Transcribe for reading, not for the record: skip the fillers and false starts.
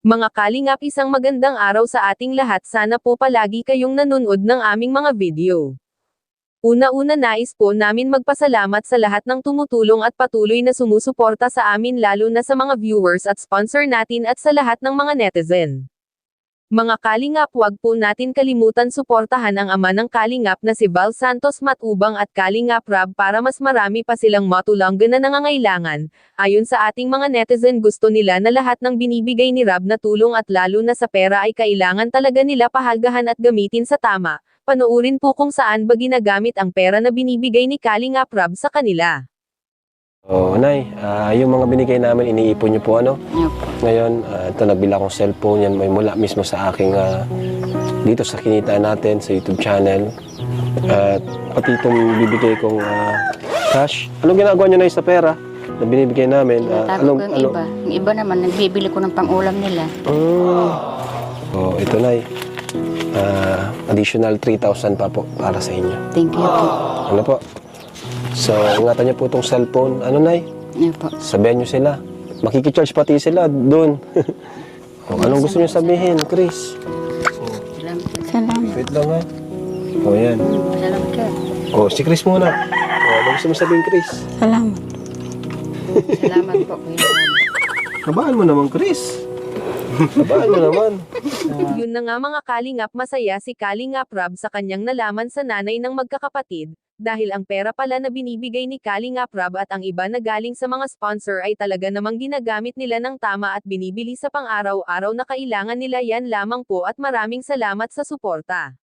Mga kalingap, isang magandang araw sa ating lahat, sana po palagi kayong nanonood ng aming mga video. Una-una, nais po namin magpasalamat sa lahat ng tumutulong at patuloy na sumusuporta sa amin, lalo na sa mga viewers at sponsor natin at sa lahat ng mga netizen. Mga kalingap, huwag po natin kalimutan suportahan ang ama ng kalingap na si Val Santos Matubang at Kalingap Rab para mas marami pa silang matulungan na nangangailangan. Ayon sa ating mga netizen, gusto nila na lahat ng binibigay ni Rab na tulong at lalo na sa pera ay kailangan talaga nila pahalagahan at gamitin sa tama. Panoorin po kung saan ba ginagamit ang pera na binibigay ni Kalingap Rab sa kanila. Nay, yung mga binigay namin, iniipon niyo po, ano? Opo. Ngayon, ito, nagbila akong cellphone, yan may mula mismo sa aking, dito sa kinita natin, sa YouTube channel. At pati itong bibigay kong cash. Anong ginagawa niyo na sa pera na binibigay namin? Tago ko yung iba. Yung iba naman, nagbibili ko ng pang-ulam nila. Ito, Nay. Additional 3,000 pa po para sa inyo. Thank you po. Ano po? So, ingatan niyo po itong cellphone. Ano, Nay? Opo. Sabihan niyo sila. Makikicharge pati sila doon. Anong gusto niyo sabihin, Chris? Salamat. Wait lang, ha? Yan. Salamat ka. Si Chris muna. Ano gusto mo sabihin, Chris? Salamat. Salamat po. Kabaan mo naman, Chris. Kabaan mo naman. Yun na nga mga kalingap, masaya si Kalingap Rab sa kanyang nalaman sa nanay ng magkakapatid, dahil ang pera pala na binibigay ni Kalingap Rab at ang iba na galing sa mga sponsor ay talaga namang ginagamit nila ng tama at binibili sa pang-araw-araw na kailangan nila. Yan lamang po at maraming salamat sa suporta.